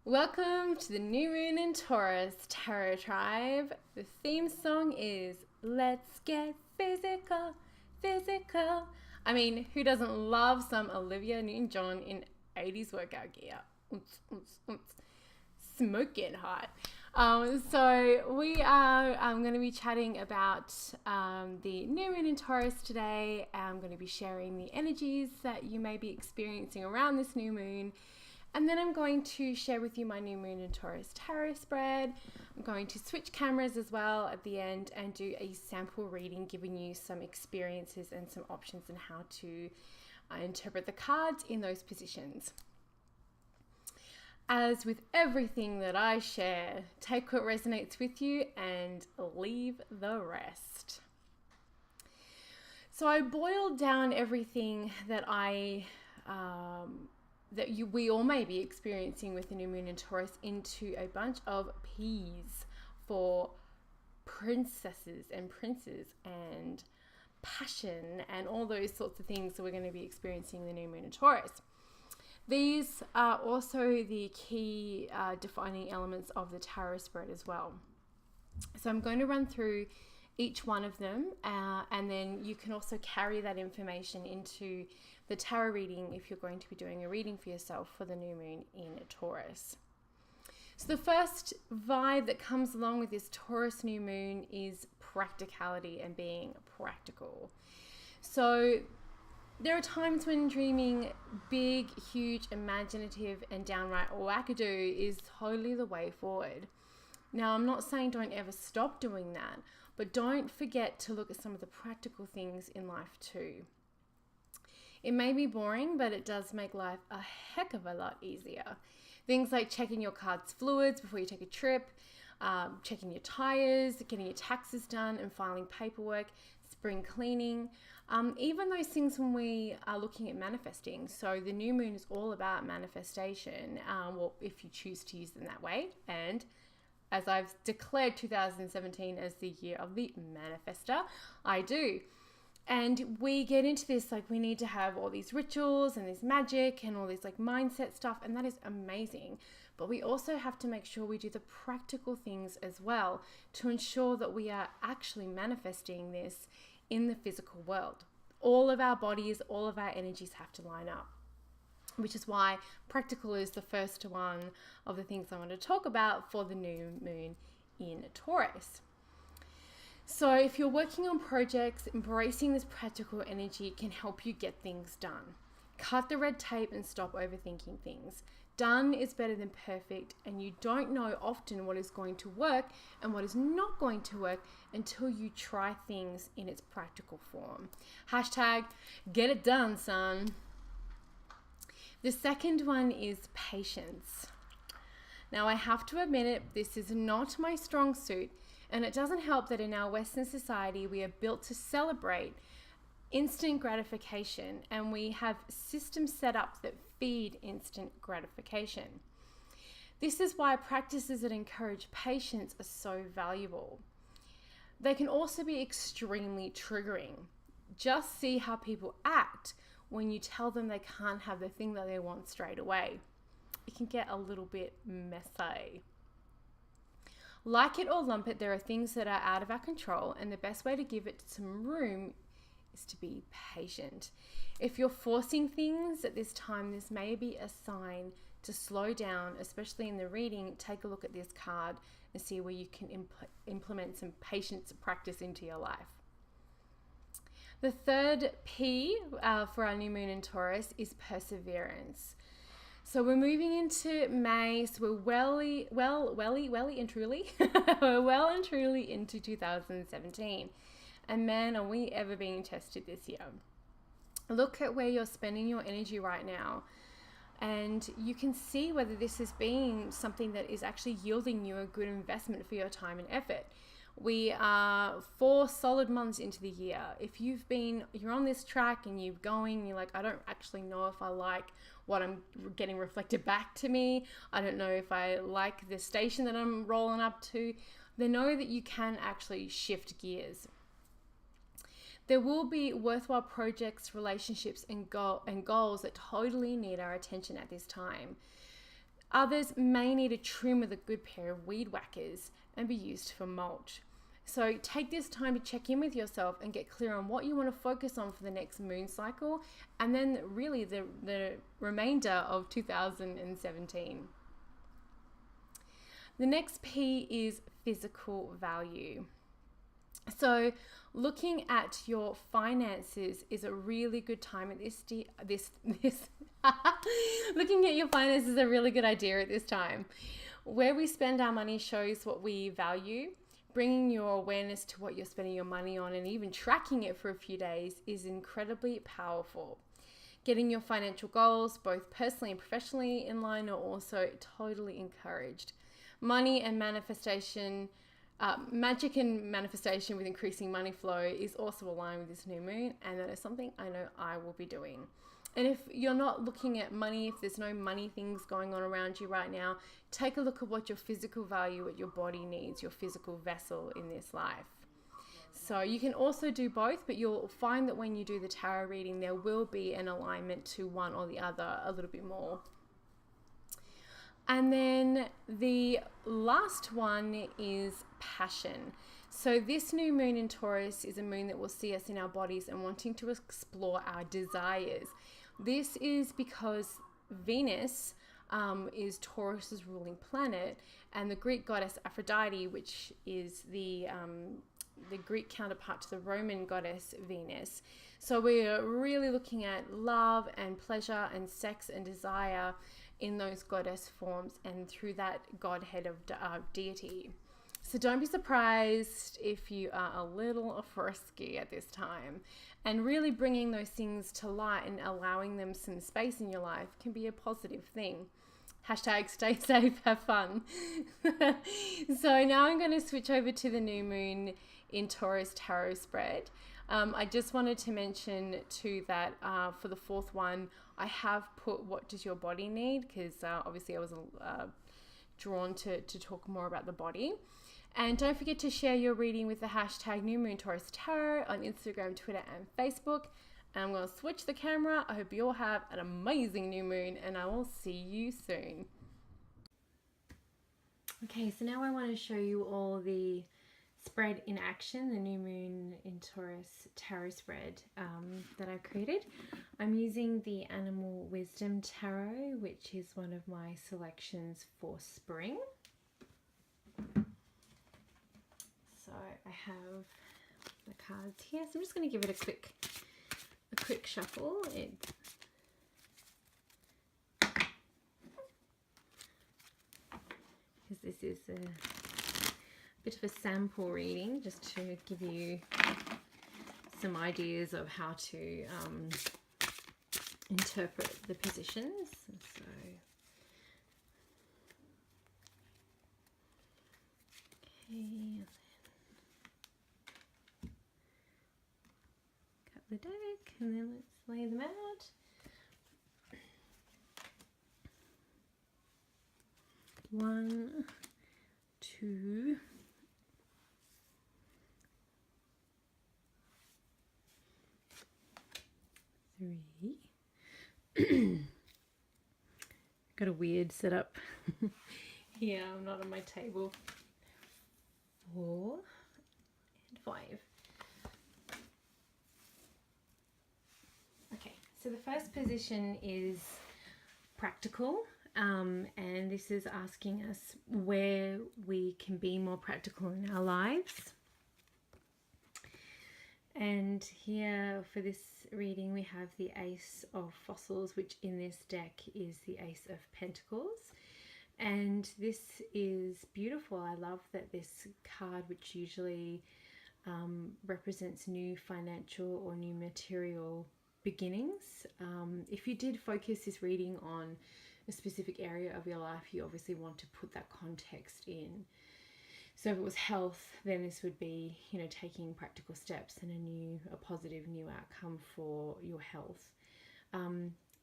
Welcome to the New Moon in Taurus Tarot Tribe. The theme song is Let's Get Physical, Physical. I mean, who doesn't love some Olivia Newton-John in 80s workout gear? Smoking hot. So we are going to be chatting about the New Moon in Taurus today. I'm going to be sharing the energies that you may be experiencing around this new moon. And then I'm going to share with you my New Moon in Taurus tarot spread. I'm going to switch cameras as well at the end and do a sample reading, giving you some experiences and some options on how to interpret the cards in those positions. As with everything that I share, take what resonates with you and leave the rest. So I boiled down everything that we all may be experiencing with the New Moon in Taurus into a bunch of P's for princesses and princes and passion and all those sorts of things that we're going to be experiencing the New Moon in Taurus. These are also the key defining elements of the tarot spread as well. So I'm going to run through each one of them and then you can also carry that information into the tarot reading if you're going to be doing a reading for yourself for the new moon in Taurus. So the first vibe that comes along with this Taurus new moon is practicality and being practical. So there are times when dreaming big, huge, imaginative, and downright wackadoo is totally the way forward. Now, I'm not saying don't ever stop doing that, but don't forget to look at some of the practical things in life too. It may be boring, but it does make life a heck of a lot easier. Things like checking your car's fluids before you take a trip, checking your tires, getting your taxes done and filing paperwork, spring cleaning, even those things when we are looking at manifesting. So the new moon is all about manifestation, well, if you choose to use them that way. And as I've declared 2017 as the year of the manifester, I do. And we get into this, like we need to have all these rituals and this magic and all this like mindset stuff, and that is amazing. But we also have to make sure we do the practical things as well to ensure that we are actually manifesting this in the physical world. All of our bodies, all of our energies have to line up, which is why practical is the first one of the things I want to talk about for the new moon in Taurus. So if you're working on projects, embracing this practical energy can help you get things done. Cut the red tape and stop overthinking things. Done is better than perfect, and you don't know often what is going to work and what is not going to work until you try things in its practical form. Hashtag get it done, son. The second one is patience. Now I have to admit it, this is not my strong suit. And it doesn't help that in our Western society, we are built to celebrate instant gratification, and we have systems set up that feed instant gratification. This is why practices that encourage patience are so valuable. They can also be extremely triggering. Just see how people act when you tell them they can't have the thing that they want straight away. It can get a little bit messy. Like it or lump it, there are things that are out of our control, and the best way to give it some room is to be patient. If you're forcing things at this time, this may be a sign to slow down, especially in the reading. Take a look at this card and see where you can implement some patience practice into your life. The third P for our new moon in Taurus is perseverance. So we're moving into May, so we're well and truly, we're well and truly into 2017. And man, are we ever being tested this year. Look at where you're spending your energy right now, and you can see whether this is being something that is actually yielding you a good investment for your time and effort. We are 4 solid months into the year. If you're on this track and you're like, I don't actually know if I like what I'm getting reflected back to me. I don't know if I like the station that I'm rolling up to. Then know that you can actually shift gears. There will be worthwhile projects, relationships, and goals that totally need our attention at this time. Others may need a trim with a good pair of weed whackers and be used for mulch. So take this time to check in with yourself and get clear on what you want to focus on for the next moon cycle, and then really the remainder of 2017. The next P is physical value. So looking at your finances is a really good time at looking at your finances is a really good idea at this time. Where we spend our money shows what we value. Bringing your awareness to what you're spending your money on and even tracking it for a few days is incredibly powerful. Getting your financial goals, both personally and professionally, in line are also totally encouraged. Money and manifestation, magic and manifestation with increasing money flow is also aligned with this new moon, and that is something I know I will be doing. And if you're not looking at money, if there's no money things going on around you right now, take a look at what your physical value, what your body needs, your physical vessel in this life. So you can also do both, but you'll find that when you do the tarot reading, there will be an alignment to one or the other a little bit more. And then the last one is passion. So this new moon in Taurus is a moon that will see us in our bodies and wanting to explore our desires. This is because Venus is Taurus's ruling planet, and the Greek goddess Aphrodite, which is the Greek counterpart to the Roman goddess Venus. So we're really looking at love and pleasure and sex and desire in those goddess forms and through that godhead of deity. So don't be surprised if you are a little frisky at this time. And really bringing those things to light and allowing them some space in your life can be a positive thing. Hashtag stay safe, have fun. So now I'm going to switch over to the new moon in Taurus tarot spread. I just wanted to mention too that for the fourth one, I have put what does your body need, because obviously I was drawn to talk more about the body. And don't forget to share your reading with the hashtag New Moon Taurus Tarot on Instagram, Twitter, and Facebook. And I'm going to switch the camera. I hope you all have an amazing new moon, and I will see you soon. Okay, so now I want to show you all the spread in action, the new moon in Taurus tarot spread that I've created. I'm using the Animal Wisdom Tarot, which is one of my selections for spring. So I have the cards here. So I'm just going to give it a quick shuffle. Because this is a bit of a sample reading, just to give you some ideas of how to interpret the positions. So, okay, cut the deck, and then let's lay them out. One, two, three. Got a weird setup here. I'm not on my table. 4 and 5. Okay, so the first position is practical. And this is asking us where we can be more practical in our lives. And here for this reading we have the Ace of Fossils, which in this deck is the Ace of Pentacles. And this is beautiful. I love that this card, which usually represents new financial or new material beginnings. If you did focus this reading on a specific area of your life, you obviously want to put that context in. So if it was health, then this would be, you know, taking practical steps and a positive new outcome for your health.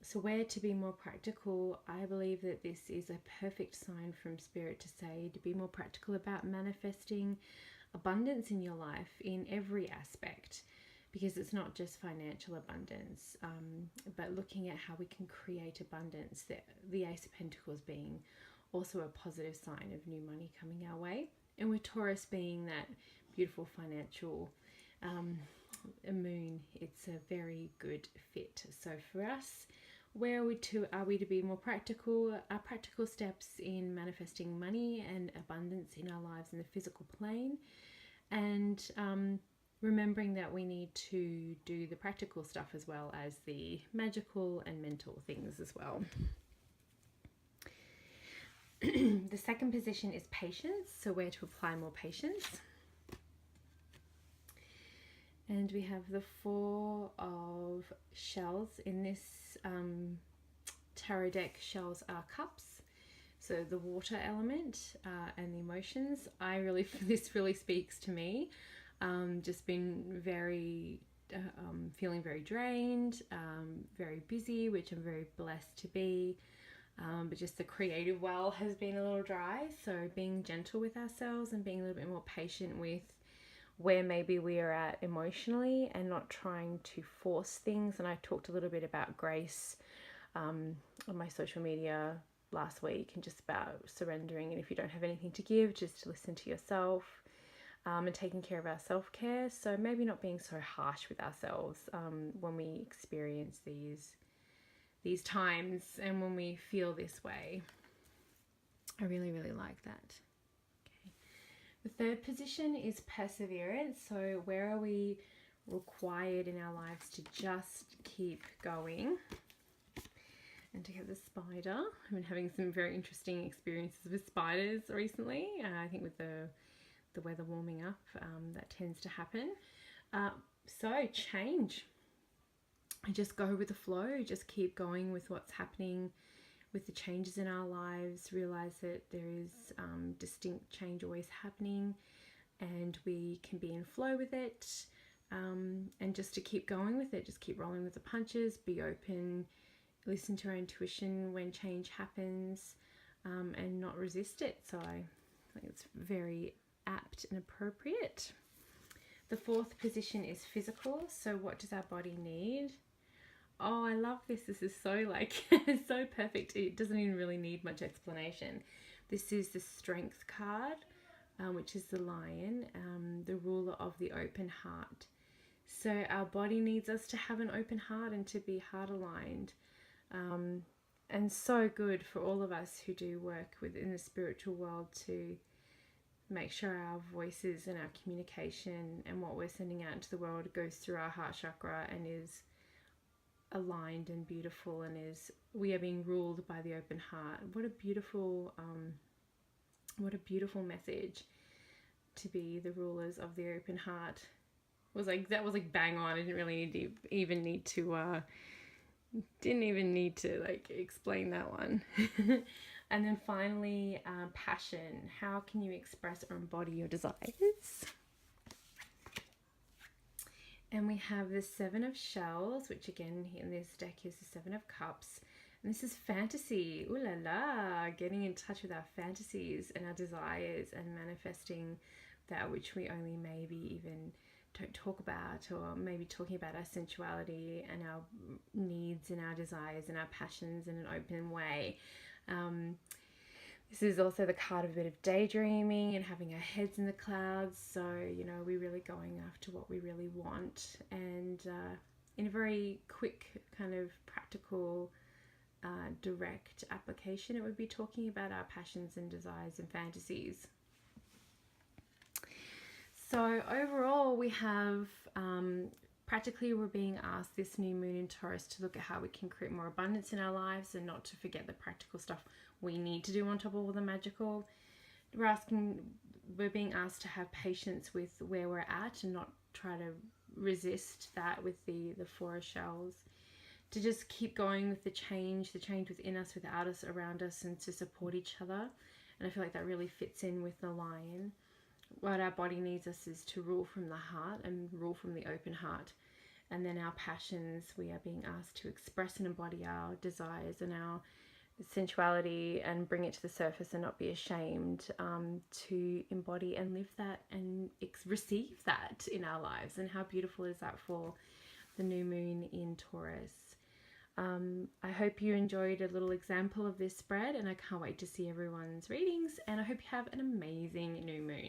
So where to be more practical, I believe that this is a perfect sign from Spirit to say to be more practical about manifesting abundance in your life in every aspect. because it's not just financial abundance, but looking at how we can create abundance. The Ace of Pentacles being also a positive sign of new money coming our way, and with Taurus being that beautiful financial moon, it's a very good fit. So for us, where are we to be more practical? Our practical steps in manifesting money and abundance in our lives in the physical plane, and remembering that we need to do the practical stuff as well as the magical and mental things as well. The second position is patience, so where to apply more patience. And we have the Four of Shells. In this tarot deck, shells are cups, so the water element and the emotions. This really speaks to me. Just been very feeling very drained, very busy, which I'm very blessed to be, but just the creative well has been a little dry. So being gentle with ourselves and being a little bit more patient with where maybe we are at emotionally, and not trying to force things. And I talked a little bit about grace on my social media last week, and just about surrendering, and if you don't have anything to give, just listen to yourself, and taking care of our self-care. So maybe not being so harsh with ourselves when we experience these times and when we feel this way. I really, really like that. The third position is perseverance. So where are we required in our lives to just keep going? And to get the spider. I've been having some very interesting experiences with spiders recently. I think with the weather warming up, that tends to happen. So change. Just go with the flow. Just keep going with what's happening with the changes in our lives. Realize that there is distinct change always happening, and we can be in flow with it, and just to keep going with it, just keep rolling with the punches, be open, listen to our intuition when change happens, and not resist it. So I think it's very apt and appropriate. The fourth position is physical. So what does our body need? Oh, I love this. This is so so perfect. It doesn't even really need much explanation. This is the Strength card, which is the lion, the ruler of the open heart. So our body needs us to have an open heart and to be heart aligned. And so good for all of us who do work within the spiritual world to make sure our voices and our communication and what we're sending out into the world goes through our heart chakra and is aligned and beautiful, and we are being ruled by the open heart. What a beautiful message to be the rulers of the open heart. That was bang on. I didn't really need to explain that one. And then finally, passion. How can you express or embody your desires? And we have the Seven of Shells, which again in this deck is the Seven of Cups. And this is fantasy. Ooh la la. Getting in touch with our fantasies and our desires and manifesting that which we only maybe even don't talk about, or maybe talking about our sensuality and our needs and our desires and our passions in an open way. This is also the card of a bit of daydreaming and having our heads in the clouds. So, we're really going after what we really want. And in a very quick, kind of practical, direct application, it would be talking about our passions and desires and fantasies. So overall, we have practically we're being asked this new moon in Taurus to look at how we can create more abundance in our lives and not to forget the practical stuff we need to do on top of all the magical. We're being asked to have patience with where we're at and not try to resist that with the Four of Shells. To just keep going with the change within us, without us, around us, and to support each other. And I feel like that really fits in with the lion. What our body needs us is to rule from the heart and rule from the open heart. And then our passions, we are being asked to express and embody our desires and our sensuality and bring it to the surface and not be ashamed, to embody and live that and receive that in our lives. And how beautiful is that for the new moon in Taurus? I hope you enjoyed a little example of this spread, and I can't wait to see everyone's readings, and I hope you have an amazing new moon.